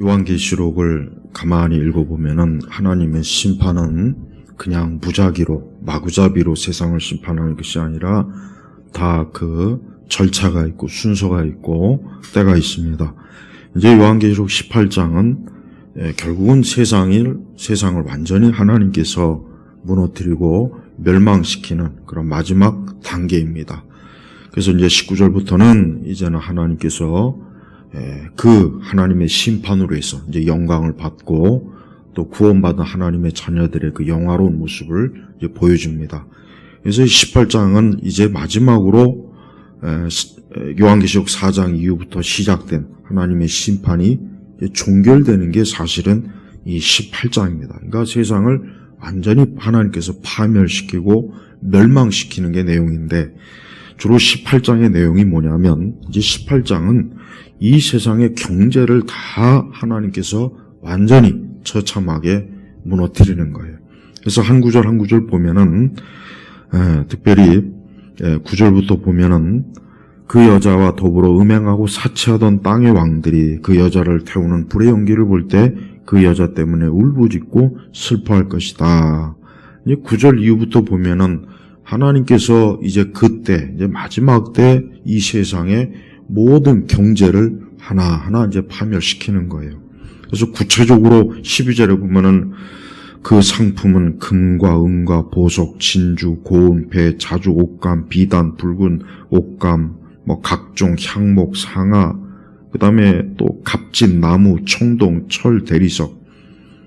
요한계시록을 가만히 읽어보면은 하나님의 심판은 그냥 무작위로 마구잡이로 세상을 심판하는 것이 아니라 다 그 절차가 있고 순서가 있고 때가 있습니다. 이제 요한계시록 18장은 결국은 세상을 완전히 하나님께서 무너뜨리고 멸망시키는 그런 마지막 단계입니다. 그래서 이제 19절부터는 이제는 하나님께서 그 하나님의 심판으로 해서 이제 영광을 받고 또 구원받은 하나님의 자녀들의 그 영화로운 모습을 이제 보여줍니다. 그래서 18장은 이제 마지막으로 요한계시록 4장 이후부터 시작된 하나님의 심판이 종결되는 게 사실은 이 18장입니다. 그러니까 세상을 완전히 하나님께서 파멸시키고 멸망시키는 게 내용인데, 주로 18장의 내용이 뭐냐면, 이제 18장은 이 세상의 경제를 다 하나님께서 완전히 처참하게 무너뜨리는 거예요. 그래서 한 구절 한 구절 보면은 특별히 9절부터 보면은 그 여자와 더불어 음행하고 사치하던 땅의 왕들이 그 여자를 태우는 불의 연기를 볼 때 그 여자 때문에 울부짖고 슬퍼할 것이다. 이제 9절 이후부터 보면은 하나님께서 이제 그때 이제 마지막 때 이 세상의 모든 경제를 하나하나 이제 파멸시키는 거예요. 그래서 구체적으로 12절에 보면은 그 상품은 금과 은과 보석, 진주, 고운, 배, 자주, 옷감, 비단, 붉은 옷감, 각종 향목, 상아, 그 다음에 또 값진 나무, 청동, 철, 대리석,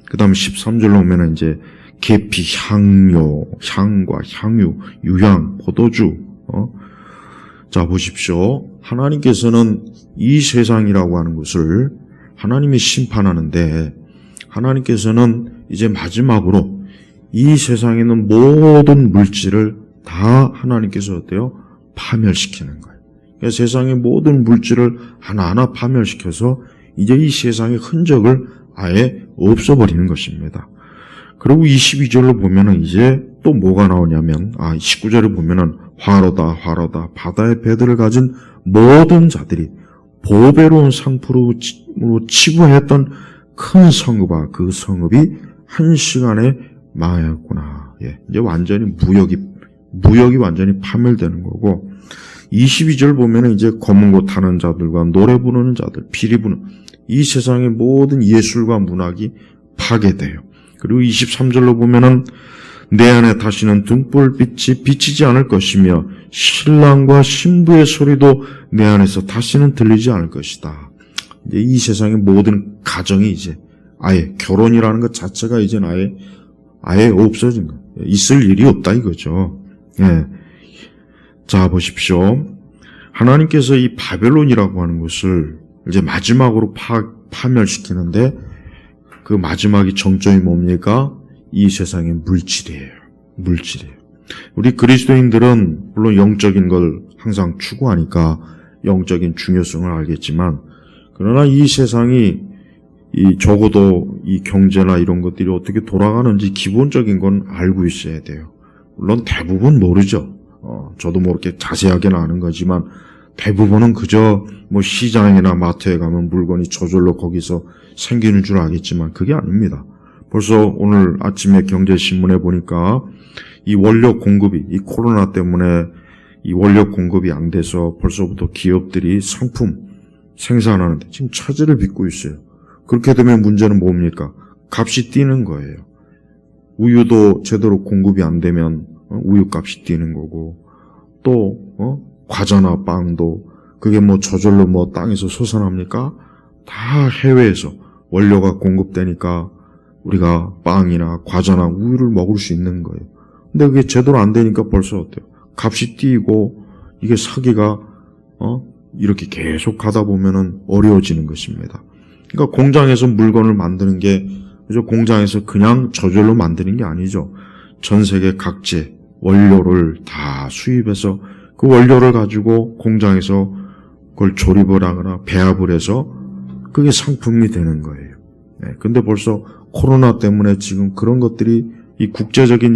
그 다음에 13절로 오면은 이제 계피, 향료, 향과 향유, 유향, 포도주, 자, 보십시오. 하나님께서는 이 세상이라고 하는 것을 하나님이 심판하는데, 하나님께서는 이제 마지막으로 이 세상에 있는 모든 물질을 다 하나님께서 어때요? 파멸시키는 거예요. 그러니까 세상의 모든 물질을 하나하나 파멸시켜서 이제 이 세상의 흔적을 아예 없어버리는 것입니다. 그리고 22절로 보면은 이제 또 뭐가 나오냐면, 19절에 보면은 화로다, 화로다, 바다의 배들을 가진 모든 자들이 보배로운 상품으로 치부했던 큰 성읍아, 그 성읍이 한 시간에 망하였구나. 이제 완전히 무역이 완전히 파멸되는 거고, 22절 보면은 이제 검은 고 타는 자들과 노래 부르는 자들, 피리 부는 이 세상의 모든 예술과 문학이 파괴돼요. 그리고 23절로 보면은 내 안에 다시는 등불빛이 비치지 않을 것이며 신랑과 신부의 소리도 내 안에서 다시는 들리지 않을 것이다. 이제 이 세상의 모든 가정이 이제 아예 결혼이라는 것 자체가 이제는 아예 없어진 거예요. 있을 일이 없다 이거죠. 자, 보십시오. 하나님께서 이 바벨론이라고 하는 것을 이제 마지막으로 파멸시키는데, 그 마지막이 정점이 뭡니까? 이 세상의 물질이에요. 우리 그리스도인들은 물론 영적인 걸 항상 추구하니까 영적인 중요성을 알겠지만, 그러나 이 세상이 적어도 이 경제나 이런 것들이 어떻게 돌아가는지 기본적인 건 알고 있어야 돼요. 물론 대부분 모르죠. 저도 이렇게 자세하게는 아는 거지만 대부분은 그저 시장이나 마트에 가면 물건이 저절로 거기서 생기는 줄 알겠지만 그게 아닙니다. 벌써 오늘 아침에 경제신문에 보니까 이 원료 공급이, 이 코로나 때문에 이 원료 공급이 안 돼서 벌써부터 기업들이 상품 생산하는데 지금 차질을 빚고 있어요. 그렇게 되면 문제는 뭡니까? 값이 뛰는 거예요. 우유도 제대로 공급이 안 되면 우유값이 뛰는 거고, 또 과자나 빵도 그게 저절로 땅에서 솟아납니까? 다 해외에서 원료가 공급되니까 우리가 빵이나 과자나 우유를 먹을 수 있는 거예요. 근데 그게 제대로 안 되니까 벌써 어때요? 값이 뛰고 이게 사기가 이렇게 계속 가다 보면은 어려워지는 것입니다. 그러니까 공장에서 물건을 만드는 게 공장에서 그냥 저절로 만드는 게 아니죠. 전 세계 각지 원료를 다 수입해서 그 원료를 가지고 공장에서 그걸 조립을 하거나 배합을 해서 그게 상품이 되는 거예요. 근데 벌써 코로나 때문에 지금 그런 것들이 이 국제적인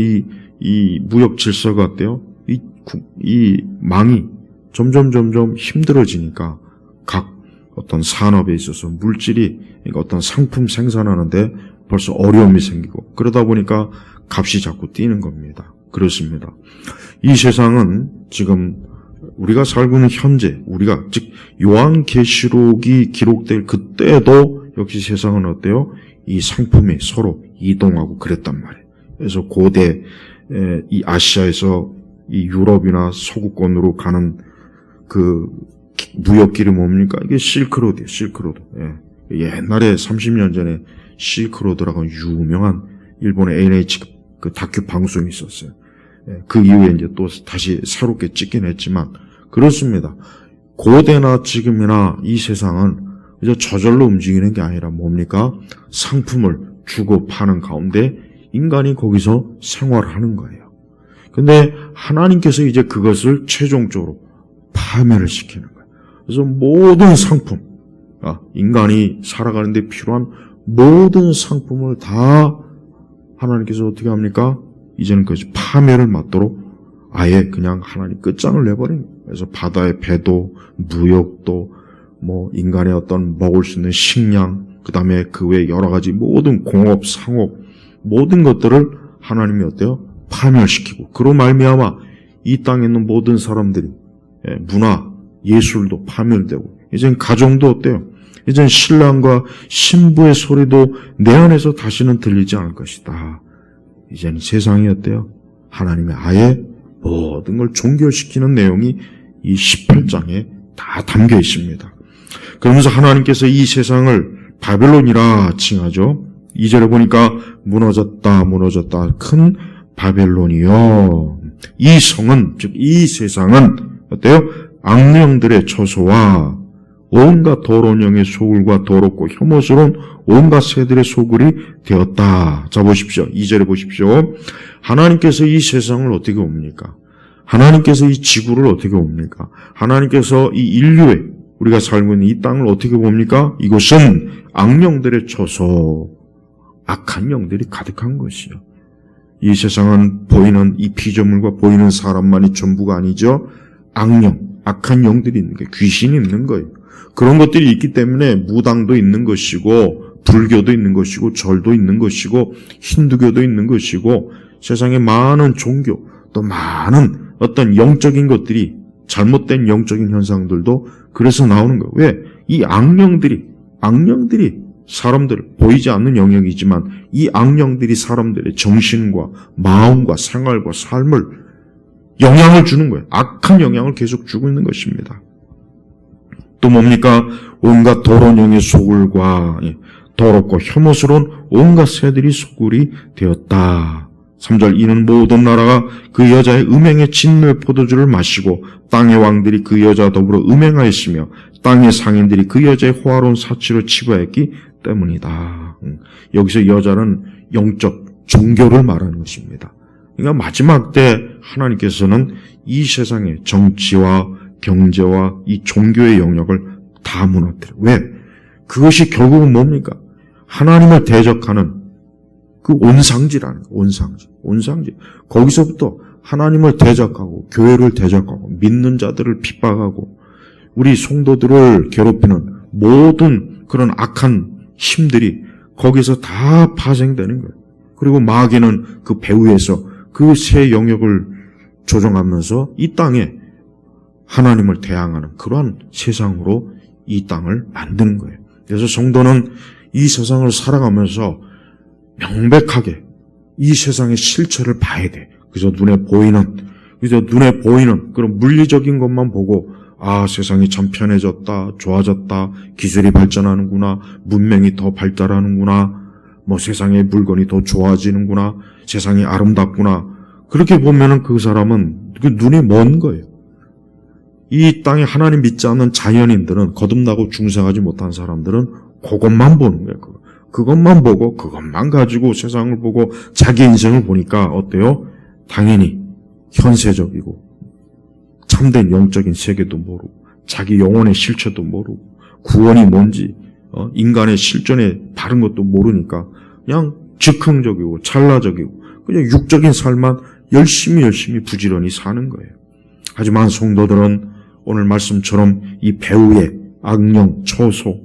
이 무역 질서가 어때요? 이 망이 점점 힘들어지니까 각 어떤 산업에 있어서 물질이, 그러니까 어떤 상품 생산하는데 벌써 어려움이 생기고, 그러다 보니까 값이 자꾸 뛰는 겁니다. 그렇습니다. 이 세상은 지금 우리가 살고 있는 현재, 우리가 즉 요한계시록이 기록될 그때도 역시 세상은 어때요? 이 상품이 서로 이동하고 그랬단 말이에요. 그래서 고대 이 아시아에서 이 유럽이나 서구권으로 가는 그 무역길이 뭡니까? 이게 실크로드예요. 실크로드. 예. 옛날에 30년 전에 실크로드라고 유명한 일본의 NH 그 다큐 방송이 있었어요. 예. 그 이후에 이제 또 다시 새롭게 찍긴 했지만 그렇습니다. 고대나 지금이나 이 세상은 이제 저절로 움직이는 게 아니라 뭡니까? 상품을 주고 파는 가운데 인간이 거기서 생활하는 거예요. 근데 하나님께서 이제 그것을 최종적으로 파멸을 시키는 거예요. 그래서 모든 상품, 인간이 살아가는데 필요한 모든 상품을 다 하나님께서 어떻게 합니까? 이제는 그것이 파멸을 맞도록 아예 그냥 하나님 끝장을 내버린 거예요. 그래서 바다의 배도, 무역도, 인간의 어떤 먹을 수 있는 식량, 그 다음에 그 외 여러 가지 모든 공업, 상업, 모든 것들을 하나님이 어때요? 파멸시키고, 그로 말미암아 이 땅에 있는 모든 사람들이 문화, 예술도 파멸되고, 이젠 가정도 어때요? 이젠 신랑과 신부의 소리도 내 안에서 다시는 들리지 않을 것이다. 이제는 세상이 어때요? 하나님이 아예 모든 걸 종결시키는 내용이 이 18장에 다 담겨 있습니다. 그러면서 하나님께서 이 세상을 바벨론이라 칭하죠. 2절에 보니까 무너졌다, 무너졌다. 큰 바벨론이요. 이 성은, 즉 이 세상은 어때요? 악령들의 처소와 온갖 더러운 영의 소굴과 더럽고 혐오스러운 온갖 새들의 소굴이 되었다. 자 보십시오. 2절에 보십시오. 하나님께서 이 세상을 어떻게 옵니까? 하나님께서 이 지구를 어떻게 옵니까? 하나님께서 이 인류에 우리가 살고 있는 이 땅을 어떻게 봅니까? 이곳은 악령들의 처소, 악한 영들이 가득한 것이요. 이 세상은 보이는 이 피조물과 보이는 사람만이 전부가 아니죠. 악령, 악한 영들이 있는 거예요. 귀신이 있는 거예요. 그런 것들이 있기 때문에 무당도 있는 것이고 불교도 있는 것이고 절도 있는 것이고 힌두교도 있는 것이고 세상에 많은 종교 또 많은 어떤 영적인 것들이 잘못된 영적인 현상들도 그래서 나오는 거예요. 왜? 이 악령들이 사람들 보이지 않는 영역이지만 이 악령들이 사람들의 정신과 마음과 생활과 삶을 영향을 주는 거예요. 악한 영향을 계속 주고 있는 것입니다. 또 뭡니까? 온갖 더러운 영의 소굴과 더럽고 혐오스러운 온갖 새들이 소굴이 되었다. 3절 이는 모든 나라가 그 여자의 음행의 진노의 포도주를 마시고 땅의 왕들이 그 여자와 더불어 음행하였으며 땅의 상인들이 그 여자의 호화로운 사치로 치부하였기 때문이다. 여기서 여자는 영적 종교를 말하는 것입니다. 그러니까 마지막 때 하나님께서는 이 세상의 정치와 경제와 이 종교의 영역을 다 무너뜨려요. 왜? 그것이 결국은 뭡니까? 하나님을 대적하는 그 온상지라는 거예요. 온상지. 거기서부터 하나님을 대적하고 교회를 대적하고 믿는 자들을 핍박하고 우리 성도들을 괴롭히는 모든 그런 악한 힘들이 거기서 다 파생되는 거예요. 그리고 마귀는 그 배후에서 그 새 영역을 조정하면서 이 땅에 하나님을 대항하는 그러한 세상으로 이 땅을 만드는 거예요. 그래서 성도는 이 세상을 살아가면서 명백하게 이 세상의 실체를 봐야 돼. 그래서 눈에 보이는 그런 물리적인 것만 보고 세상이 참 편해졌다, 좋아졌다, 기술이 발전하는구나, 문명이 더 발달하는구나, 세상의 물건이 더 좋아지는구나, 세상이 아름답구나. 그렇게 보면은 그 사람은 그 눈이 먼 거예요. 이 땅에 하나님 믿지 않는 자연인들은 거듭나고 중생하지 못한 사람들은 그것만 보는 거예요. 그것만 보고 그것만 가지고 세상을 보고 자기 인생을 보니까 어때요? 당연히 현세적이고 참된 영적인 세계도 모르고 자기 영혼의 실체도 모르고 구원이 뭔지 인간의 실존에 바른 것도 모르니까 그냥 즉흥적이고 찰나적이고 그냥 육적인 삶만 열심히 부지런히 사는 거예요. 하지만 성도들은 오늘 말씀처럼 이 배후에 악령, 처소,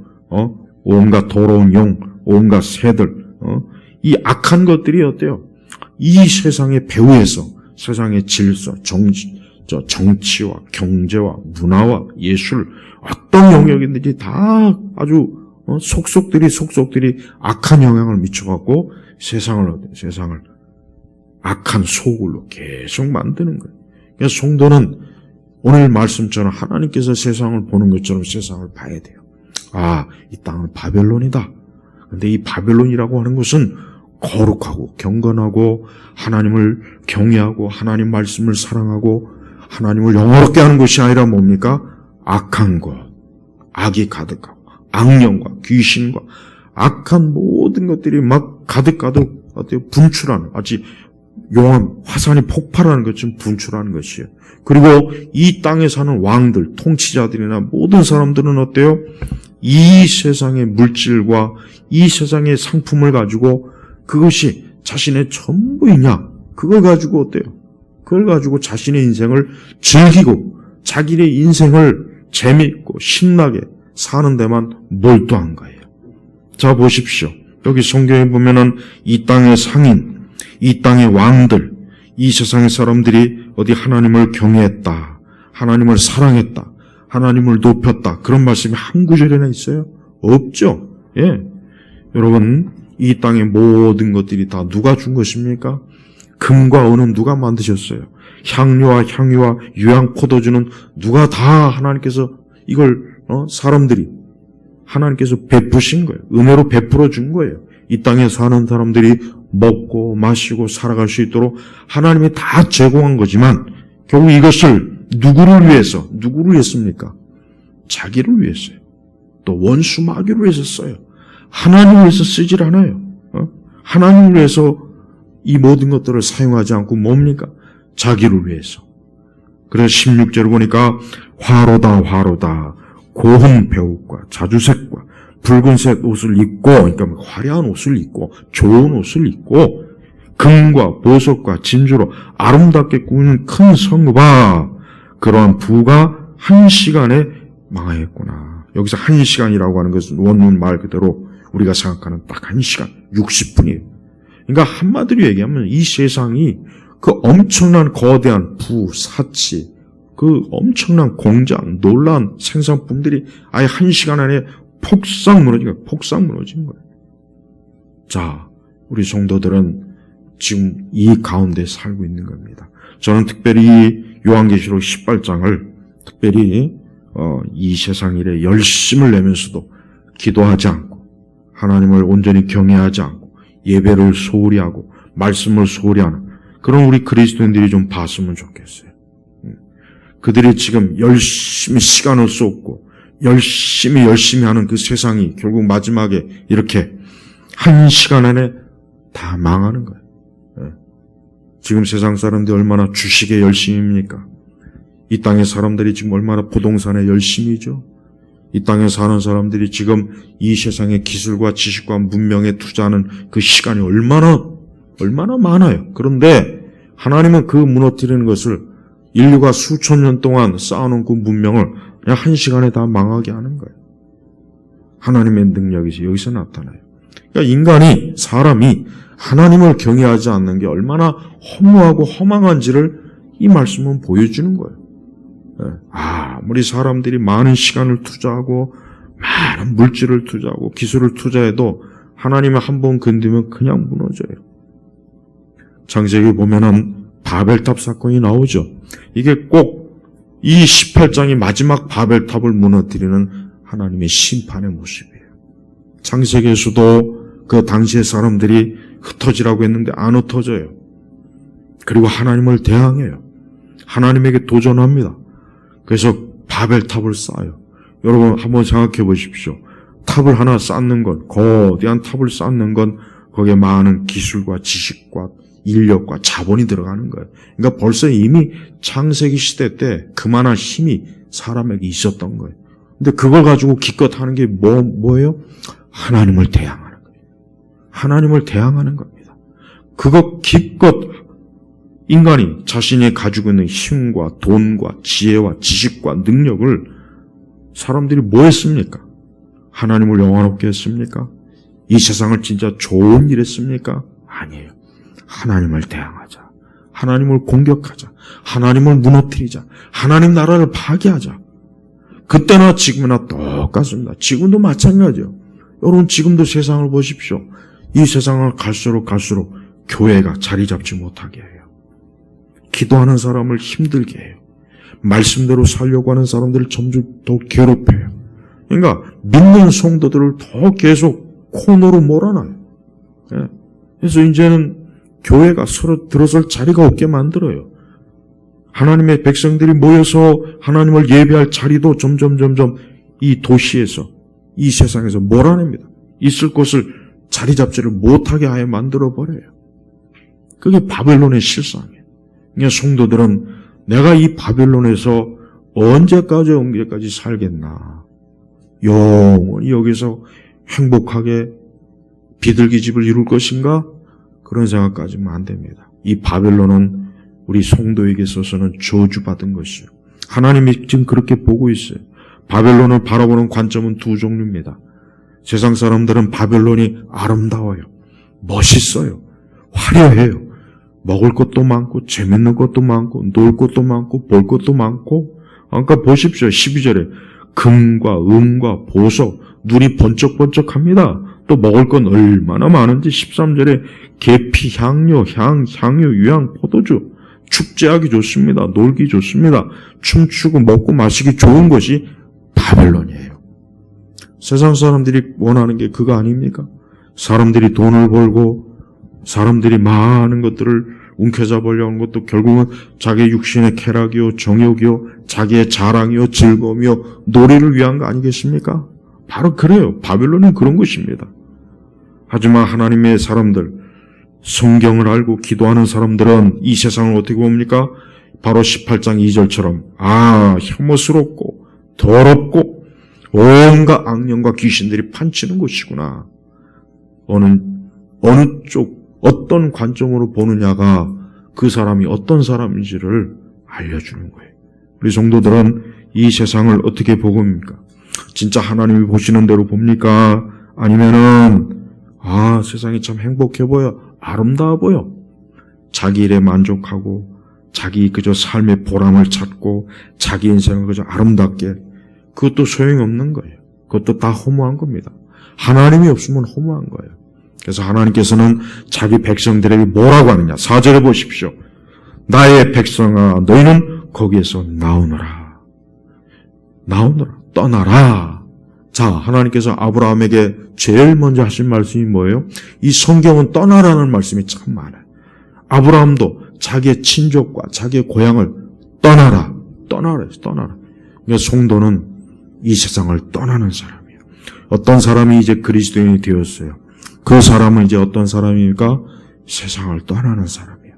온갖 더러운 용, 온갖 새들, 이 악한 것들이 어때요? 이 세상의 배후에서 세상의 질서, 정치와 경제와 문화와 예술, 어떤 영역이든지 다 아주 속속들이 악한 영향을 미쳐갖고 세상을 악한 소굴로 계속 만드는 거예요. 그래서 성도는 오늘 말씀처럼 하나님께서 세상을 보는 것처럼 세상을 봐야 돼요. 아, 이 땅은 바벨론이다. 근데 이 바벨론이라고 하는 것은 거룩하고 경건하고 하나님을 경외하고 하나님 말씀을 사랑하고 하나님을 영화롭게 하는 것이 아니라 뭡니까? 악한 것, 악이 가득하고 악령과 귀신과 악한 모든 것들이 막 가득 어때요? 분출하는, 아직 용암, 화산이 폭발하는 것처럼 분출하는 것이에요. 그리고 이 땅에 사는 왕들, 통치자들이나 모든 사람들은 어때요? 이 세상의 물질과 이 세상의 상품을 가지고 그것이 자신의 전부이냐? 그걸 가지고 어때요? 그걸 가지고 자신의 인생을 즐기고 자기의 인생을 재미있고 신나게 사는 데만 몰두한 거예요. 자, 보십시오. 여기 성경에 보면은 이 땅의 상인, 이 땅의 왕들, 이 세상의 사람들이 어디 하나님을 경외했다, 하나님을 사랑했다, 하나님을 높였다, 그런 말씀이 한 구절이나 있어요? 없죠. 예. 여러분, 이 땅의 모든 것들이 다 누가 준 것입니까? 금과 은은 누가 만드셨어요? 향료와 향유와 유향 포도주는 누가 다 하나님께서 이걸 사람들이 하나님께서 베푸신 거예요. 은혜로 베풀어 준 거예요. 이 땅에 사는 사람들이 먹고 마시고 살아갈 수 있도록 하나님이 다 제공한 거지만 결국 이것을 누구를 위했습니까? 자기를 위해서요. 또 원수 마귀를 위해서 써요. 하나님을 위해서 쓰질 않아요. 하나님을 위해서 이 모든 것들을 사용하지 않고 뭡니까? 자기를 위해서. 그래서 16절을 보니까 화로다 고운 배옷과 자주색과 붉은색 옷을 입고, 그러니까 화려한 옷을 입고 좋은 옷을 입고 금과 보석과 진주로 아름답게 꾸민 큰 성읍아, 그러한 부가 한 시간에 망하였구나. 여기서 한 시간이라고 하는 것은 원문 말 그대로 우리가 생각하는 딱 한 시간, 60분이에요. 그러니까 한마디로 얘기하면 이 세상이 그 엄청난 거대한 부, 사치, 그 엄청난 공장, 놀라운 생산품들이 아예 한 시간 안에 폭삭 무너진 거예요. 자, 우리 성도들은 지금 이 가운데 살고 있는 겁니다. 저는 특별히 요한계시록 18장을 특별히 이 세상 일에 열심을 내면서도 기도하지 않고 하나님을 온전히 경외하지 않고 예배를 소홀히 하고 말씀을 소홀히 하는 그런 우리 그리스도인들이 좀 봤으면 좋겠어요. 그들이 지금 열심히 시간을 쏟고 열심히 하는 그 세상이 결국 마지막에 이렇게 한 시간 안에 다 망하는 거예요. 지금 세상 사람들이 얼마나 주식에 열심입니까? 이 땅의 사람들이 지금 얼마나 부동산에 열심이죠? 이 땅에 사는 사람들이 지금 이 세상의 기술과 지식과 문명에 투자하는 그 시간이 얼마나 많아요. 그런데 하나님은 그 무너뜨리는 것을 인류가 수천 년 동안 쌓아놓은 그 문명을 그냥 한 시간에 다 망하게 하는 거예요. 하나님의 능력이 여기서 나타나요. 그러니까 사람이 하나님을 경외하지 않는 게 얼마나 허무하고 허망한지를 이 말씀은 보여주는 거예요. 아무리 사람들이 많은 시간을 투자하고 많은 물질을 투자하고 기술을 투자해도 하나님을 한번 건드면 그냥 무너져요. 창세기 보면은 바벨탑 사건이 나오죠. 이게 꼭 이 18장이 마지막 바벨탑을 무너뜨리는 하나님의 심판의 모습이에요. 창세기에서도 그 당시의 사람들이 흩어지라고 했는데 안 흩어져요. 그리고 하나님을 대항해요. 하나님에게 도전합니다. 그래서 바벨탑을 쌓아요. 여러분 한번 생각해 보십시오. 탑을 하나 쌓는 건, 거대한 탑을 쌓는 건 거기에 많은 기술과 지식과 인력과 자본이 들어가는 거예요. 그러니까 벌써 이미 창세기 시대 때 그만한 힘이 사람에게 있었던 거예요. 근데 그걸 가지고 기껏 하는 게 뭐예요? 하나님을 대항하는 거예요. 하나님을 대항하는 겁니다. 그거 기껏 인간이 자신이 가지고 있는 힘과 돈과 지혜와 지식과 능력을 사람들이 뭐 했습니까? 하나님을 영화롭게 했습니까? 이 세상을 진짜 좋은 일 했습니까? 아니에요. 하나님을 대항하자. 하나님을 공격하자. 하나님을 무너뜨리자. 하나님 나라를 파괴하자. 그때나 지금이나 똑같습니다. 지금도 마찬가지요. 여러분 지금도 세상을 보십시오. 이 세상을 갈수록 교회가 자리 잡지 못하게 해요. 기도하는 사람을 힘들게 해요. 말씀대로 살려고 하는 사람들을 점점 더 괴롭혀요. 그러니까 믿는 성도들을 더 계속 코너로 몰아놔요. 그래서 이제는 교회가 서로 들어설 자리가 없게 만들어요. 하나님의 백성들이 모여서 하나님을 예배할 자리도 점점 이 도시에서, 이 세상에서 몰아냅니다. 있을 곳을 자리 잡지를 못하게 아예 만들어버려요. 그게 바벨론의 실상이에요. 그러니까 성도들은 내가 이 바벨론에서 언제까지 살겠나. 영원히 여기서 행복하게 비둘기집을 이룰 것인가? 그런 생각까지는 안 됩니다. 이 바벨론은 우리 성도에게 있어서는 저주받은 것이에요. 하나님이 지금 그렇게 보고 있어요. 바벨론을 바라보는 관점은 두 종류입니다. 세상 사람들은 바벨론이 아름다워요. 멋있어요. 화려해요. 먹을 것도 많고 재밌는 것도 많고 놀 것도 많고 볼 것도 많고. 아까 보십시오. 12절에 금과 은과 보석, 눈이 번쩍번쩍합니다. 또 먹을 건 얼마나 많은지 13절에 계피, 향료, 향유, 유향, 포도주, 축제하기 좋습니다. 놀기 좋습니다. 춤추고 먹고 마시기 좋은 것이 바벨론이에요. 세상 사람들이 원하는 게 그거 아닙니까? 사람들이 돈을 벌고 사람들이 많은 것들을 움켜잡으려고 하는 것도 결국은 자기의 육신의 쾌락이요, 정욕이요, 자기의 자랑이요, 즐거움이요, 놀이를 위한 거 아니겠습니까? 바로 그래요. 바벨론은 그런 것입니다. 하지만 하나님의 사람들, 성경을 알고 기도하는 사람들은 이 세상을 어떻게 봅니까? 바로 18장 2절처럼 혐오스럽고 더럽고 온갖 악령과 귀신들이 판치는 곳이구나. 어느 쪽 어떤 관점으로 보느냐가 그 사람이 어떤 사람인지를 알려주는 거예요. 우리 성도들은 이 세상을 어떻게 보고 입니까? 진짜 하나님이 보시는 대로 봅니까? 아니면은 세상이 참 행복해 보여, 아름다워 보여. 자기 일에 만족하고 자기 그저 삶의 보람을 찾고 자기 인생을 그저 아름답게, 그것도 소용이 없는 거예요. 그것도 다 허무한 겁니다. 하나님이 없으면 허무한 거예요. 그래서 하나님께서는 자기 백성들에게 뭐라고 하느냐. 4절에 보십시오. 나의 백성아, 너희는 거기에서 나오너라. 떠나라. 자, 하나님께서 아브라함에게 제일 먼저 하신 말씀이 뭐예요? 이 성경은 떠나라는 말씀이 참 많아요. 아브라함도 자기의 친족과 자기의 고향을 떠나라. 그러니까 성도는 이 세상을 떠나는 사람이에요. 어떤 사람이 이제 그리스도인이 되었어요. 그 사람은 이제 어떤 사람입니까? 세상을 떠나는 사람이에요.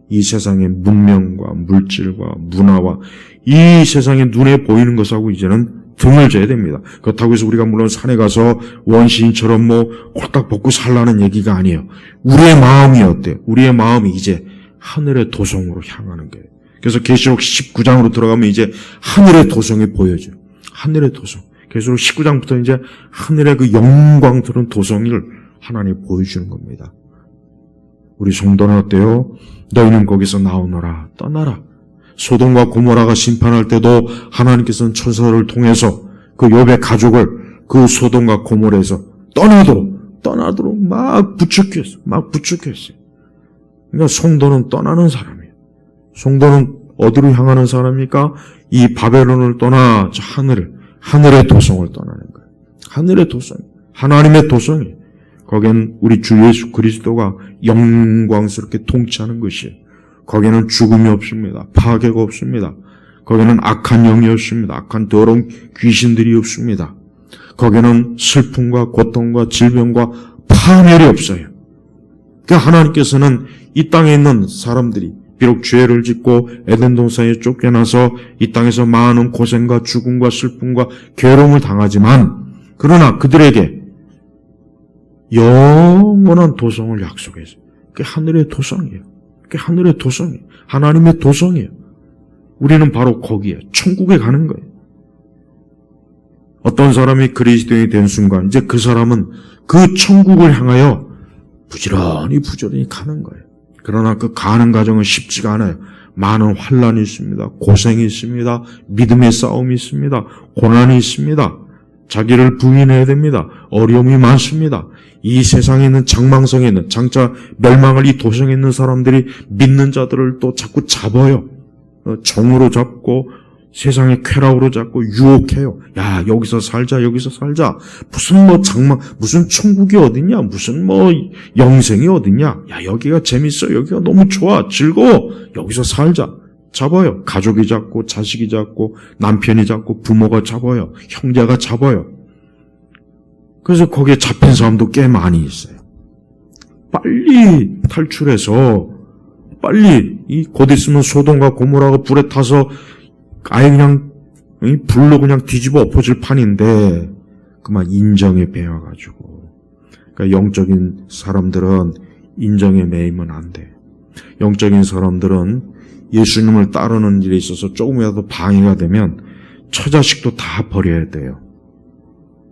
이 세상의 문명과 물질과 문화와 이 세상의 눈에 보이는 것하고 이제는 등을 져야 됩니다. 그렇다고 해서 우리가 물론 산에 가서 원시인처럼 홀딱 벗고 살라는 얘기가 아니에요. 우리의 마음이 어때요? 우리의 마음이 이제 하늘의 도성으로 향하는 거예요. 그래서 계시록 19장으로 들어가면 이제 하늘의 도성이 보여져요. 하늘의 도성. 계시록 19장부터 이제 하늘의 그 영광스러운 도성을 하나님이 보여주는 겁니다. 우리 성도는 어때요? 너희는 거기서 나오너라. 떠나라. 소돔과 고모라가 심판할 때도 하나님께서는 천사를 통해서 그 욥의 가족을 그 소돔과 고모라에서 떠나도록 막 부축했어요. 그러니까 성도는 떠나는 사람이에요. 성도는 어디로 향하는 사람입니까? 이 바벨론을 떠나 하늘의 도성을 떠나는 거예요. 하늘의 도성, 하나님의 도성이에요. 거기는 우리 주 예수 그리스도가 영광스럽게 통치하는 것이에요. 거기는 죽음이 없습니다. 파괴가 없습니다. 거기는 악한 영이 없습니다. 악한 더러운 귀신들이 없습니다. 거기는 슬픔과 고통과 질병과 파멸이 없어요. 그러니까 하나님께서는 이 땅에 있는 사람들이 비록 죄를 짓고 에덴 동산에 쫓겨나서 이 땅에서 많은 고생과 죽음과 슬픔과 괴로움을 당하지만 그러나 그들에게 영원한 도성을 약속했어요. 그게 하늘의 도성이에요. 그게 하늘의 도성이에요. 하나님의 도성이에요. 우리는 바로 거기에 천국에 가는 거예요. 어떤 사람이 그리스도인이 된 순간 이제 그 사람은 그 천국을 향하여 부지런히 가는 거예요. 그러나 그 가는 과정은 쉽지가 않아요. 많은 환란이 있습니다. 고생이 있습니다. 믿음의 싸움이 있습니다. 고난이 있습니다. 자기를 부인해야 됩니다. 어려움이 많습니다. 이 세상에 있는 장망성에 있는 장차 멸망을 이 도성에 있는 사람들이 믿는 자들을 또 자꾸 잡아요. 정으로 잡고 세상의 쾌락으로 잡고 유혹해요. 야, 여기서 살자. 무슨 천국이 어디냐? 무슨 영생이 어디냐? 야, 여기가 재밌어. 여기가 너무 좋아. 즐거워. 여기서 살자. 잡아요. 가족이 잡고, 자식이 잡고, 남편이 잡고, 부모가 잡아요. 형제가 잡아요. 그래서 거기에 잡힌 사람도 꽤 많이 있어요. 빨리 탈출해서, 빨리, 곧 있으면 소돔과 고모라가 불에 타서 아예 그냥 불로 그냥 뒤집어 엎어질 판인데 그만 인정에 배워가지고, 그러니까 영적인 사람들은 인정에 매이면 안 돼. 영적인 사람들은 예수님을 따르는 일에 있어서 조금이라도 방해가 되면 처자식도 다 버려야 돼요.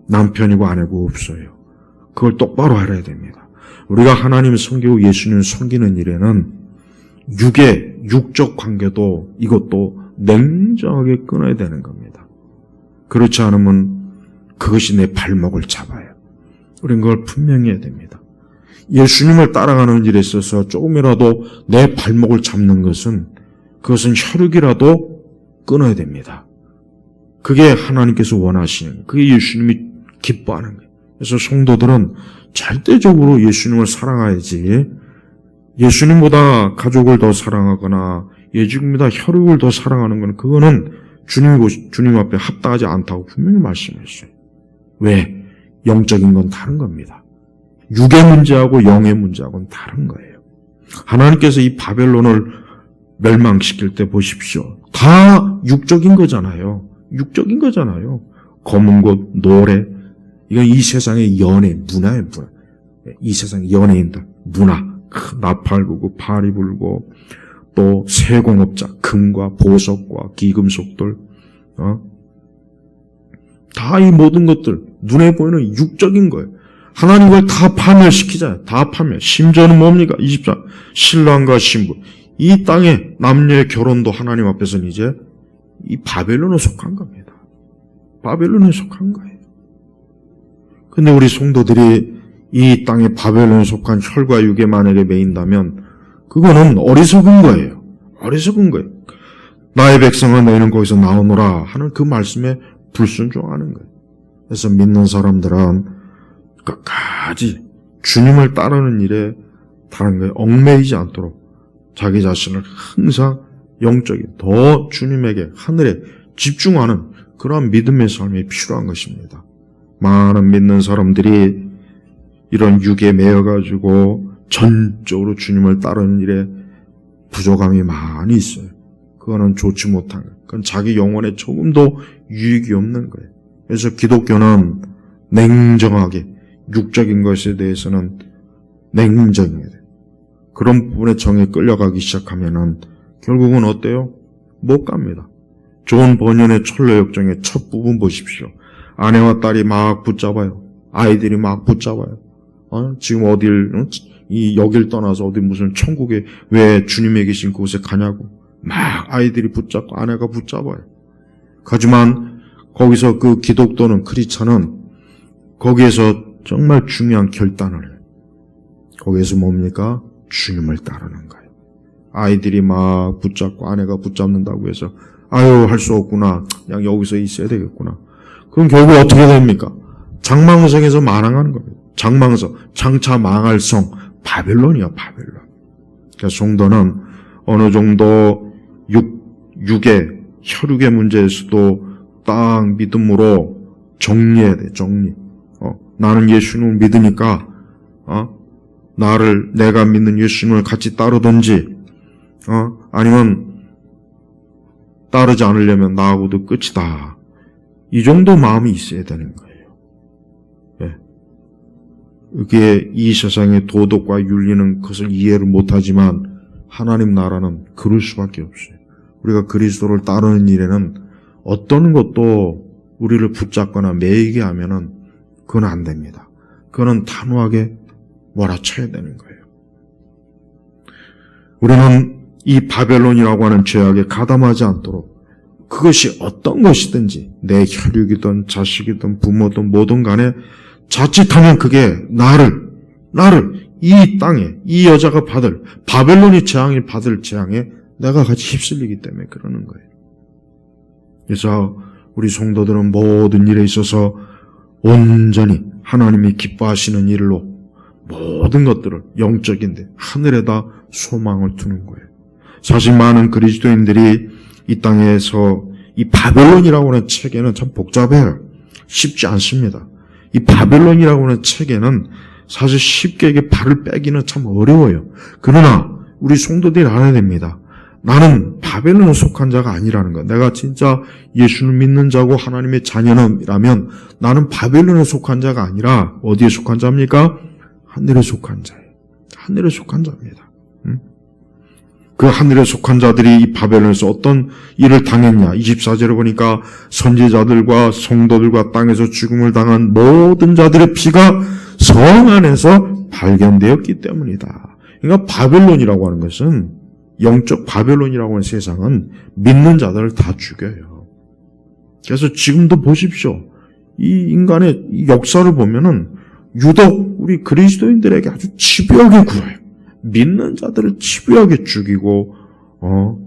남편이고 아내고 없어요. 그걸 똑바로 알아야 됩니다. 우리가 하나님을 섬기고 예수님을 섬기는 일에는 육적 관계도 이것도 냉정하게 끊어야 되는 겁니다. 그렇지 않으면 그것이 내 발목을 잡아요. 우리는 그걸 분명히 해야 됩니다. 예수님을 따라가는 일에 있어서 조금이라도 내 발목을 잡는 것은 그것은 혈육이라도 끊어야 됩니다. 그게 하나님께서 원하시는 거예요. 그게 예수님이 기뻐하는 거예요. 그래서 성도들은 절대적으로 예수님을 사랑해야지, 예수님보다 가족을 더 사랑하거나 예수님보다 혈육을 더 사랑하는 것은 그거는 주님 앞에 합당하지 않다고 분명히 말씀했어요. 왜? 영적인 건 다른 겁니다. 육의 문제하고 영의 문제하고는 다른 거예요. 하나님께서 이 바벨론을 멸망시킬 때 보십시오. 다 육적인 거잖아요. 육적인 거잖아요. 검은 곳, 노래, 이건 이 세상의 연애, 문화예요, 문화. 이 세상의 연예인들, 문화. 나팔 불고, 파리 불고, 또 세공업자, 금과 보석과 기금속들, 다 이 모든 것들, 눈에 보이는 육적인 거예요. 하나님 그걸 다 파멸시키잖아요. 다 파멸. 심지어는 뭡니까? 24. 신랑과 신부. 이 땅의 남녀의 결혼도 하나님 앞에서는 이제 이 바벨론에 속한 겁니다. 바벨론에 속한 거예요. 근데 우리 성도들이 이 땅의 바벨론에 속한 혈과 육에 만약에 매인다면 그거는 어리석은 거예요. 어리석은 거예요. 나의 백성은 너희는 거기서 나오노라 하는 그 말씀에 불순종하는 거예요. 그래서 믿는 사람들은 끝까지 주님을 따르는 일에 다른 거에 얽매이지 않도록 자기 자신을 항상 영적인 더 주님에게 하늘에 집중하는 그러한 믿음의 삶이 필요한 것입니다. 많은 믿는 사람들이 이런 육에 매여가지고 전적으로 주님을 따르는 일에 부족함이 많이 있어요. 그거는 좋지 못한 거예요. 그건 자기 영혼에 조금도 유익이 없는 거예요. 그래서 기독교는 냉정하게 육적인 것에 대해서는 냉정해야 돼요. 그런 부분에 정에 끌려가기 시작하면은 결국은 어때요? 못 갑니다. 좋은 번연의 철로역정의 첫 부분 보십시오. 아내와 딸이 막 붙잡아요. 아이들이 막 붙잡아요. 지금 여길 떠나서 어디 무슨 천국에 왜 주님이 계신 그곳에 가냐고. 막 아이들이 붙잡고 아내가 붙잡아요. 하지만 거기서 그 기독도는 크리스찬은 거기에서 정말 중요한 결단을 해요. 거기에서 뭡니까? 주님을 따르는 거예요. 아이들이 막 붙잡고 아내가 붙잡는다고 해서 할 수 없구나. 그냥 여기서 있어야 되겠구나. 그럼 결국 어떻게 됩니까? 장망성에서 망하는 겁니다. 장망성, 장차 망할 성, 바벨론이야, 바벨론. 그러니까 성도는 어느 정도 혈육의 문제에서도 딱 믿음으로 정리해야 돼, 정리. 나는 예수님을 믿으니까, 내가 믿는 예수님을 같이 따르든지, 아니면 따르지 않으려면 나하고도 끝이다. 이 정도 마음이 있어야 되는 거예요. 예. 이게 이 세상의 도덕과 윤리는 그것을 이해를 못하지만 하나님 나라는 그럴 수밖에 없어요. 우리가 그리스도를 따르는 일에는 어떤 것도 우리를 붙잡거나 매이게 하면은 그건 안 됩니다. 그거는 단호하게 몰아쳐야 되는 거예요. 우리는 이 바벨론이라고 하는 죄악에 가담하지 않도록 그것이 어떤 것이든지 내 혈육이든 자식이든 부모든 뭐든 간에 자칫하면 그게 나를 이 땅에 이 여자가 받을 바벨론이 재앙이 받을 재앙에 내가 같이 휩쓸리기 때문에 그러는 거예요. 그래서 우리 성도들은 모든 일에 있어서 온전히 하나님이 기뻐하시는 일로 모든 것들을 영적인데 하늘에다 소망을 두는 거예요. 사실 많은 그리스도인들이 이 땅에서 이 바벨론이라고 하는 체계는 참 복잡해요. 쉽지 않습니다. 이 바벨론이라고 하는 체계는 사실 쉽게 이게 발을 빼기는 참 어려워요. 그러나 우리 성도들이 알아야 됩니다. 나는 바벨론에 속한 자가 아니라는 거. 내가 진짜 예수를 믿는 자고 하나님의 자녀라면 나는 바벨론에 속한 자가 아니라 어디에 속한 자입니까? 하늘에 속한 자예요. 하늘에 속한 자입니다. 그 하늘에 속한 자들이 이 바벨론에서 어떤 일을 당했냐. 24절에 보니까 선지자들과 성도들과 땅에서 죽음을 당한 모든 자들의 피가 성 안에서 발견되었기 때문이다. 그러니까 바벨론이라고 하는 것은 영적 바벨론이라고 하는 세상은 믿는 자들을 다 죽여요. 그래서 지금도 보십시오. 이 인간의 이 역사를 보면은 유독 우리 그리스도인들에게 아주 집요하게 굴어요. 믿는 자들을 집요하게 죽이고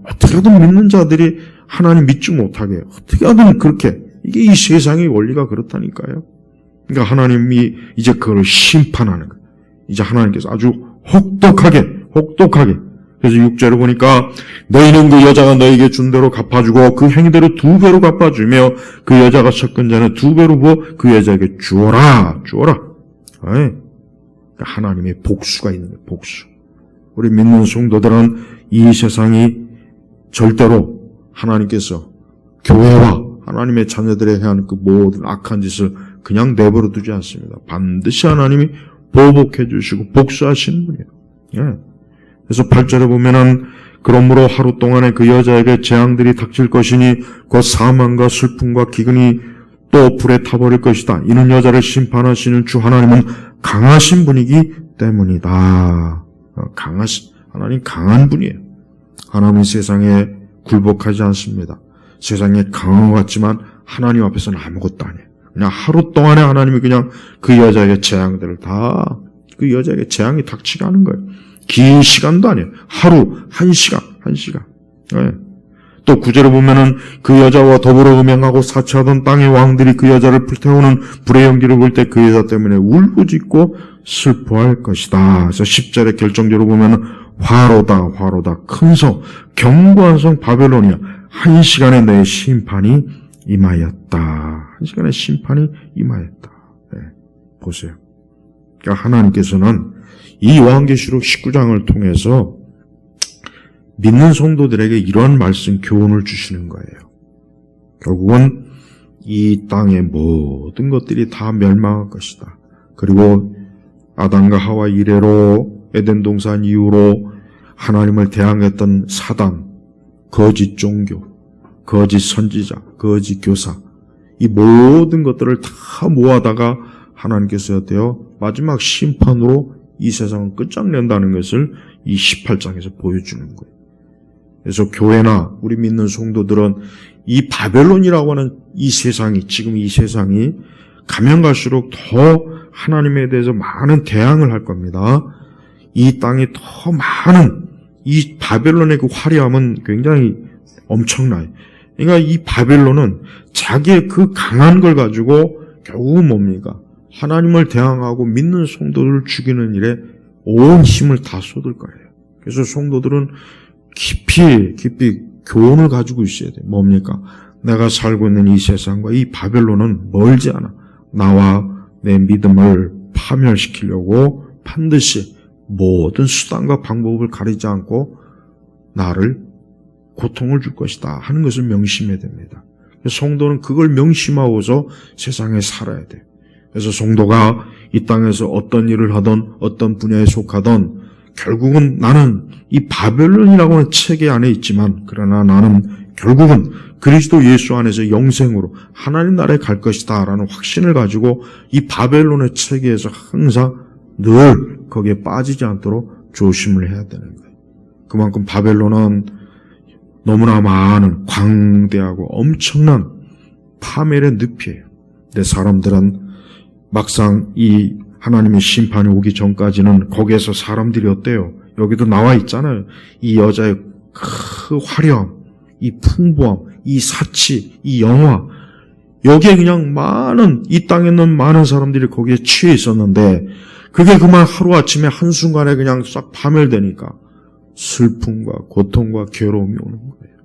어떻게든 믿는 자들이 하나님 믿지 못하게 어떻게든 그렇게 이게 이 세상의 원리가 그렇다니까요. 그러니까 하나님이 이제 그걸 심판하는 거예요. 이제 하나님께서 아주 혹독하게 그래서 6절을 보니까 너희는 그 여자가 너에게 준 대로 갚아주고 그 행위대로 2배로 갚아주며 그 여자가 섞은 자는 2배로 부어 그 여자에게 주어라. 하나님의 복수가 있는 거예요. 복수. 우리 믿는 성도들은 이 세상이 절대로 하나님께서 교회와 하나님의 자녀들에 대한 그 모든 악한 짓을 그냥 내버려 두지 않습니다. 반드시 하나님이 보복해 주시고 복수하시는 분이에요. 예. 그래서 8절에 보면은 그러므로 하루 동안에 그 여자에게 재앙들이 닥칠 것이니 곧 사망과 슬픔과 기근이 또 불에 타버릴 것이다. 이는 여자를 심판하시는 주 하나님은 강하신 분이기 때문이다. 하나님 강한 분이에요. 하나님은 세상에 굴복하지 않습니다. 세상에 강한 것 같지만 하나님 앞에서는 아무것도 아니에요. 그냥 하루 동안에 하나님이 그냥 그 여자에게 재앙들을 다 그 여자에게 재앙이 닥치게 하는 거예요. 긴 시간도 아니에요. 하루, 한 시간. 네. 또 9절에 보면은 그 여자와 더불어 음행하고 사치하던 땅의 왕들이 그 여자를 불태우는 불의 연기를 볼 때 그 여자 때문에 울부짖고 슬퍼할 것이다. 그래서 10절에 결정적으로 보면은 화로다. 큰 성, 견고한 성 바벨론이야. 한 시간에 내 심판이 임하였다. 한 시간에 심판이 임하였다. 네. 보세요. 그러니까 하나님께서는 이 요한계시록 19장을 통해서 믿는 성도들에게 이런 말씀 교훈을 주시는 거예요. 결국은 이 땅의 모든 것들이 다 멸망할 것이다. 그리고 아담과 하와 이래로 에덴 동산 이후로 하나님을 대항했던 사단, 거짓 종교, 거짓 선지자, 거짓 교사 이 모든 것들을 다 모아다가 하나님께서 마지막 심판으로 이 세상을 끝장낸다는 것을 이 18장에서 보여주는 거예요. 그래서 교회나 우리 믿는 성도들은 이 바벨론이라고 하는 이 세상이 지금 이 세상이 가면 갈수록 더 하나님에 대해서 많은 대항을 할 겁니다. 이 땅이 더 많은 이 바벨론의 그 화려함은 굉장히 엄청나요. 그러니까 이 바벨론은 자기의 그 강한 걸 가지고 결국은 뭡니까? 하나님을 대항하고 믿는 성도들을 죽이는 일에 온 힘을 다 쏟을 거예요. 그래서 성도들은 깊이 교훈을 가지고 있어야 돼요. 뭡니까? 내가 살고 있는 이 세상과 이 바벨론은 멀지 않아. 나와 내 믿음을 파멸시키려고 반드시 모든 수단과 방법을 가리지 않고 나를 고통을 줄 것이다 하는 것을 명심해야 됩니다. 성도는 그걸 명심하고서 세상에 살아야 돼요. 그래서 성도가 이 땅에서 어떤 일을 하든 어떤 분야에 속하든 결국은 나는 이 바벨론이라고 하는 체계 안에 있지만 그러나 나는 결국은 그리스도 예수 안에서 영생으로 하나님 나라에 갈 것이다 라는 확신을 가지고 이 바벨론의 체계에서 항상 늘 거기에 빠지지 않도록 조심을 해야 되는 거예요. 그만큼 바벨론은 너무나 많은 광대하고 엄청난 파멸의 늪이에요. 근데 사람들은 막상 이 하나님의 심판이 오기 전까지는 거기에서 사람들이 어때요? 여기도 나와 있잖아요. 이 여자의 그 화려함, 이 풍부함, 이 사치, 이 영화, 여기에 그냥 이 땅에 있는 많은 사람들이 거기에 취해 있었는데 그게 그만 하루아침에 한순간에 그냥 싹 파멸되니까 슬픔과 고통과 괴로움이 오는 거예요.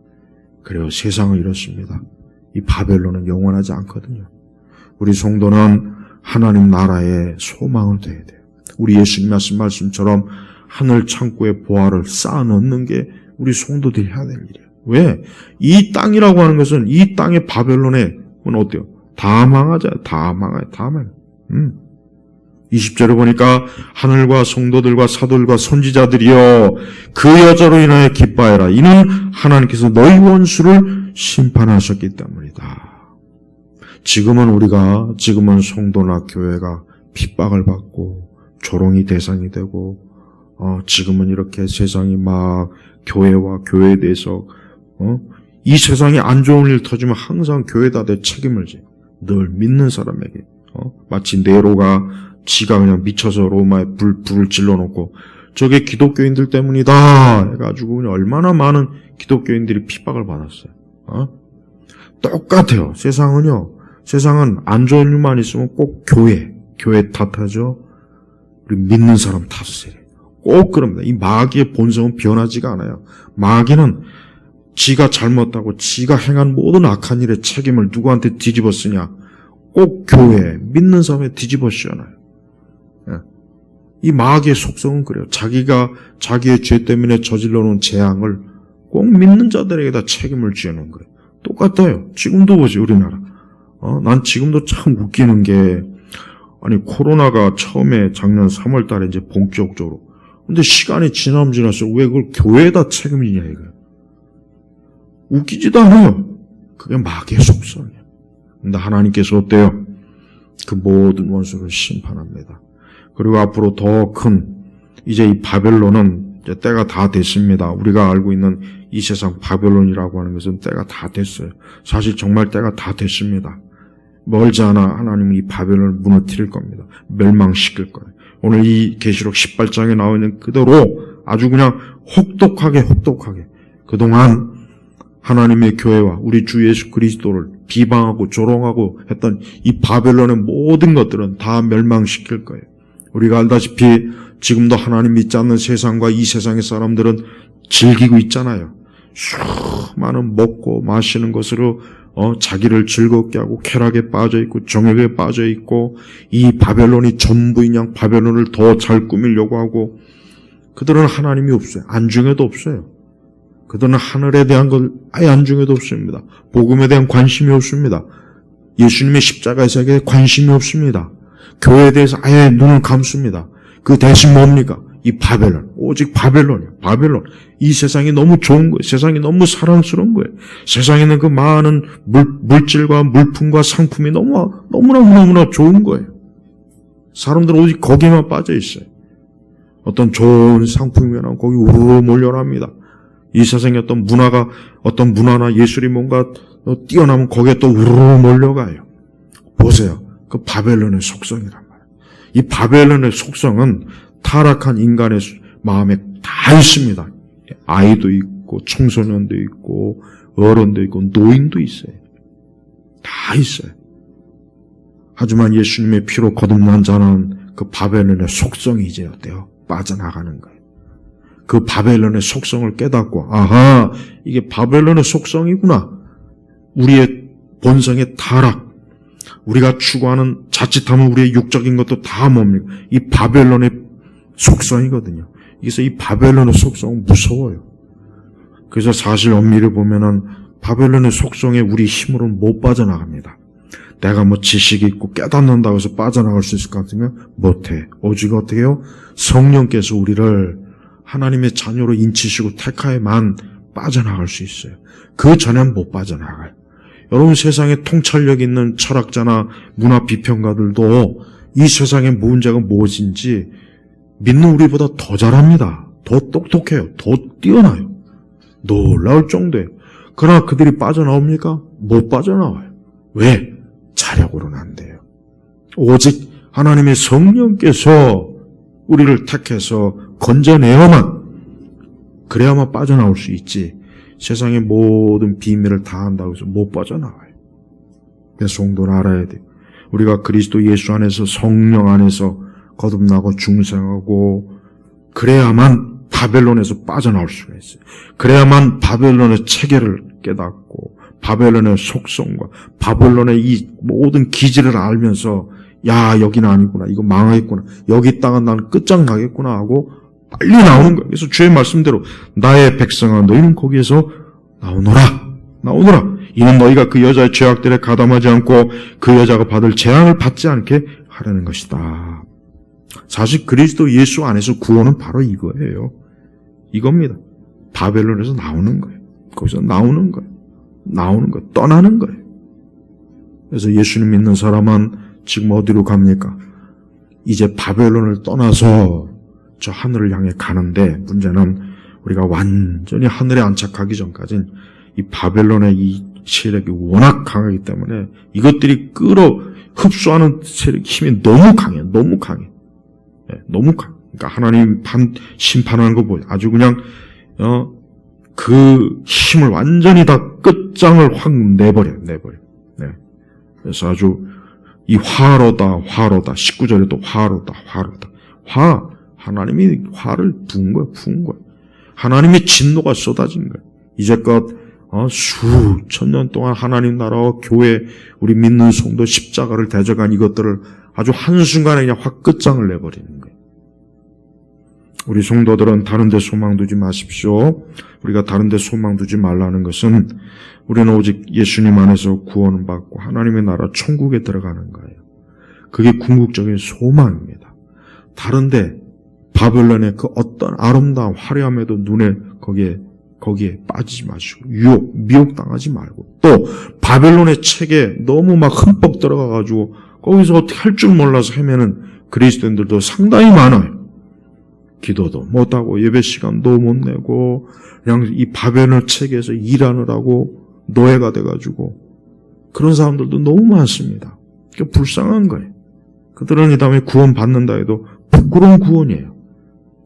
그래요. 세상은 이렇습니다. 이 바벨론은 영원하지 않거든요. 우리 성도는 하나님 나라에 소망을 둬야 돼요. 우리 예수님 하신 말씀처럼 하늘 창고에 보화를 쌓아놓는 게 우리 성도들이 해야 될 일이에요. 왜? 이 땅이라고 하는 것은 이 땅의 바벨론에 어때요? 다 망하잖아요. 다 망해요. 다 망해요. 20절에 보니까 하늘과 성도들과 사도들과 선지자들이여 그 여자로 인하여 기뻐해라. 이는 하나님께서 너희 원수를 심판하셨기 때문이다. 지금은 성도나 교회가 핍박을 받고 조롱이 대상이 되고 지금은 이렇게 세상이 막 교회와 교회에 대해서 이 세상에 안 좋은 일 터지면 항상 교회다 내 책임을 져. 늘 믿는 사람에게 마치 네로가 지가 그냥 미쳐서 로마에 불을 질러놓고 저게 기독교인들 때문이다 해가지고 그냥 얼마나 많은 기독교인들이 핍박을 받았어요. 똑같아요. 세상은 안 좋은 일만 있으면 꼭 교회 탓하죠. 우리 믿는 사람 탓을 해요. 꼭 그럽니다. 이 마귀의 본성은 변하지가 않아요. 마귀는 지가 잘못하고 지가 행한 모든 악한 일의 책임을 누구한테 뒤집어 쓰냐? 꼭 교회, 믿는 사람에 뒤집어 씌워놔요. 이 마귀의 속성은 그래요. 자기의 죄 때문에 저질러 놓은 재앙을 꼭 믿는 자들에게다 책임을 지어놓은 거예요. 똑같아요. 지금도 보지, 우리나라. 난 지금도 참 웃기는 게, 코로나가 처음에 작년 3월 달에 이제 본격적으로. 근데 시간이 지나면 지날수록 왜 그걸 교회에다 책임이냐, 이거예요. 웃기지도 않아요. 그게 마귀의 속성이에요. 근데 하나님께서 어때요? 그 모든 원수를 심판합니다. 그리고 앞으로 더 큰, 이제 이 바벨론은 이제 때가 다 됐습니다. 우리가 알고 있는 이 세상 바벨론이라고 하는 것은 때가 다 됐어요. 사실 정말 때가 다 됐습니다. 멀지 않아 하나님은 이 바벨론을 무너뜨릴 겁니다. 멸망시킬 거예요. 오늘 이 계시록 18장에 나와 있는 그대로 아주 그냥 혹독하게 그동안 하나님의 교회와 우리 주 예수 그리스도를 비방하고 조롱하고 했던 이 바벨론의 모든 것들은 다 멸망시킬 거예요. 우리가 알다시피 지금도 하나님 믿지 않는 세상과 이 세상의 사람들은 즐기고 있잖아요. 수많은 먹고 마시는 것으로 자기를 즐겁게 하고 쾌락에 빠져있고 정욕에 빠져있고 이 바벨론이 전부인 양 바벨론을 더 잘 꾸미려고 하고 그들은 하나님이 없어요. 안중에도 없어요. 그들은 하늘에 대한 걸 아예 안중에도 없습니다. 복음에 대한 관심이 없습니다. 예수님의 십자가의 세계에 관심이 없습니다. 교회에 대해서 아예 눈을 감습니다. 그 대신 뭡니까? 이 바벨론. 오직 바벨론이에요. 바벨론. 이 세상이 너무 좋은 거예요. 세상이 너무 사랑스러운 거예요. 세상에 있는 그 많은 물질과 물품과 상품이 너무나 좋은 거예요. 사람들은 오직 거기에만 빠져 있어요. 어떤 좋은 상품이면 거기 우르르 몰려납니다. 이 세상에 어떤 문화나 예술이 뭔가 뛰어나면 거기에 또 우르르 몰려가요. 보세요. 그 바벨론의 속성이란 말이에요. 이 바벨론의 속성은 타락한 인간의 마음에 다 있습니다. 아이도 있고 청소년도 있고 어른도 있고 노인도 있어요. 다 있어요. 하지만 예수님의 피로 거듭난 자는 그 바벨론의 속성이 이제 어때요? 빠져나가는 거예요. 그 바벨론의 속성을 깨닫고 아하, 이게 바벨론의 속성이구나. 우리의 본성의 타락, 우리가 추구하는 자칫하면 우리의 육적인 것도 다 뭡니까? 이 바벨론의 속성이거든요. 그래서 이 바벨론의 속성은 무서워요. 그래서 사실 엄밀히 보면은 바벨론의 속성에 우리 힘으로는 못 빠져나갑니다. 내가 지식이 있고 깨닫는다고 해서 빠져나갈 수 있을 것 같으면 못해. 오직 어떻게 해요? 성령께서 우리를 하나님의 자녀로 인치시고 택하에만 빠져나갈 수 있어요. 그 전엔 못 빠져나가요. 여러분, 세상에 통찰력 있는 철학자나 문화 비평가들도 이 세상의 문제가 무엇인지 믿는 우리보다 더 잘합니다. 더 똑똑해요. 더 뛰어나요. 놀라울 정도예요. 그러나 그들이 빠져나옵니까? 못 빠져나와요. 왜? 자력으로는 안 돼요. 오직 하나님의 성령께서 우리를 택해서 건져내야만, 그래야만 빠져나올 수 있지, 세상의 모든 비밀을 다 안다고 해서 못 빠져나와요. 그래서 성도는 알아야 돼요. 우리가 그리스도 예수 안에서, 성령 안에서 거듭나고 중생하고, 그래야만 바벨론에서 빠져나올 수가 있어요. 그래야만 바벨론의 체계를 깨닫고 바벨론의 속성과 바벨론의 이 모든 기질을 알면서, 야, 여기는 아니구나, 이거 망하겠구나, 여기 땅은 난 끝장나겠구나 하고 빨리 나오는 거예요. 그래서 주의 말씀대로 나의 백성아 너희는 거기에서 나오너라. 이는 너희가 그 여자의 죄악들에 가담하지 않고 그 여자가 받을 재앙을 받지 않게 하려는 것이다. 사실 그리스도 예수 안에서 구원은 바로 이거예요. 이겁니다. 바벨론에서 나오는 거예요. 거기서 나오는 거예요. 떠나는 거예요. 그래서 예수님 믿는 사람은 지금 어디로 갑니까? 이제 바벨론을 떠나서 저 하늘을 향해 가는데, 문제는 우리가 완전히 하늘에 안착하기 전까지는 이 바벨론의 이 세력이 워낙 강하기 때문에 이것들이 흡수하는 세력 힘이 너무 강해. 너무 강해. 그러니까 하나님 심판하는 거 보여. 아주 그냥 그 힘을 완전히 다 끝장을 확 내버려. 네. 그래서 아주 이 화로다. 19절에도 화로다. 하나님이 화를 부은 거예요. 하나님의 진노가 쏟아진 거예요. 이제껏 수천 년 동안 하나님 나라와 교회, 우리 믿는 성도 십자가를 대적한 이것들을 아주 한순간에 그냥 확 끝장을 내버리는 거예요. 우리 성도들은 다른 데 소망 두지 마십시오. 우리가 다른 데 소망 두지 말라는 것은 우리는 오직 예수님 안에서 구원을 받고 하나님의 나라 천국에 들어가는 거예요. 그게 궁극적인 소망입니다. 다른데 바벨론의 그 어떤 아름다운 화려함에도 눈에 거기에 빠지지 마시고 미혹당하지 말고, 또 바벨론의 책에 너무 막 흠뻑 들어가가지고 거기서 어떻게 할 줄 몰라서 헤매는 그리스도인들도 상당히 많아요. 기도도 못하고 예배 시간도 못 내고 그냥 이 바벨론 책에서 일하느라고 노예가 돼가지고 그런 사람들도 너무 많습니다. 그러니까 불쌍한 거예요. 그들은 이 다음에 구원 받는다 해도 부끄러운 구원이에요.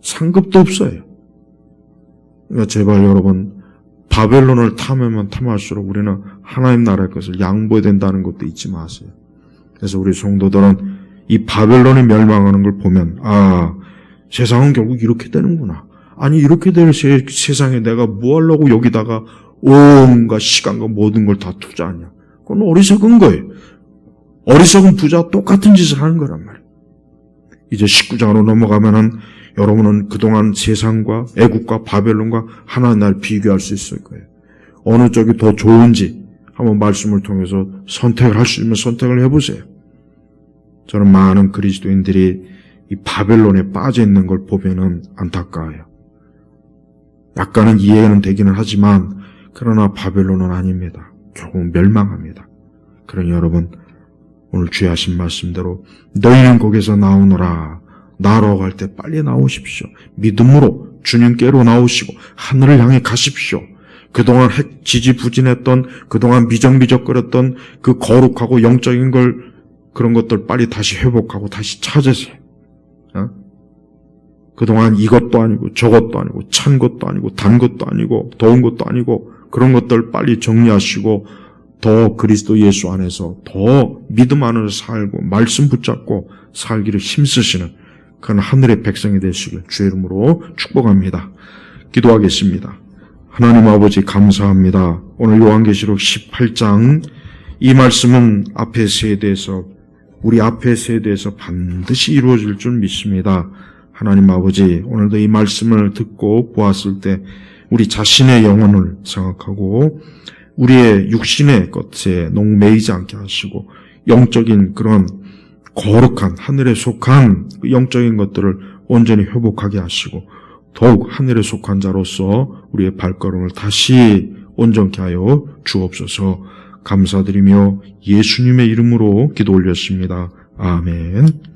상급도 없어요. 그러니까 제발 여러분, 바벨론을 탐하면 탐할수록 우리는 하나님 나라의 것을 양보해야 된다는 것도 잊지 마세요. 그래서 우리 성도들은 이 바벨론이 멸망하는 걸 보면, 세상은 결국 이렇게 되는구나. 아니, 이렇게 될 세상에 내가 뭐 하려고 여기다가 온갖 시간과 모든 걸 다 투자하냐. 그건 어리석은 거예요. 어리석은 부자와 똑같은 짓을 하는 거란 말이에요. 이제 19장으로 넘어가면은 여러분은 그동안 세상과 애국과 바벨론과 하나님 나라를 비교할 수 있을 거예요. 어느 쪽이 더 좋은지 한번 말씀을 통해서 선택을 할 수 있으면 선택을 해보세요. 저는 많은 그리스도인들이 이 바벨론에 빠져 있는 걸 보면은 안타까워요. 약간은 이해는 되기는 하지만 그러나 바벨론은 아닙니다. 결국 멸망합니다. 그러니 여러분, 오늘 주의 하신 말씀대로 너희는 거기서 나오너라. 나로 갈 때 빨리 나오십시오. 믿음으로 주님께로 나오시고 하늘을 향해 가십시오. 그동안 지지부진했던, 그동안 미적미적거렸던 그 거룩하고 영적인 그런 것들 빨리 다시 회복하고 다시 찾으세요. 그동안 이것도 아니고 저것도 아니고 찬 것도 아니고 단 것도 아니고 더운 것도 아니고 그런 것들 빨리 정리하시고 더 그리스도 예수 안에서 더 믿음 안에서 살고 말씀 붙잡고 살기를 힘쓰시는 그런 하늘의 백성이 되시길 주의 이름으로 축복합니다. 기도하겠습니다. 하나님 아버지 감사합니다. 오늘 요한계시록 18장 이 말씀은 앞의 세대에서 우리 앞의 세대에서 반드시 이루어질 줄 믿습니다. 하나님 아버지, 오늘도 이 말씀을 듣고 보았을 때 우리 자신의 영혼을 생각하고 우리의 육신의 것에 너무 매이지 않게 하시고 영적인 그런 거룩한 하늘에 속한 영적인 것들을 온전히 회복하게 하시고 더욱 하늘에 속한 자로서 우리의 발걸음을 다시 온전케 하여 주옵소서. 감사드리며 예수님의 이름으로 기도 올렸습니다. 아멘.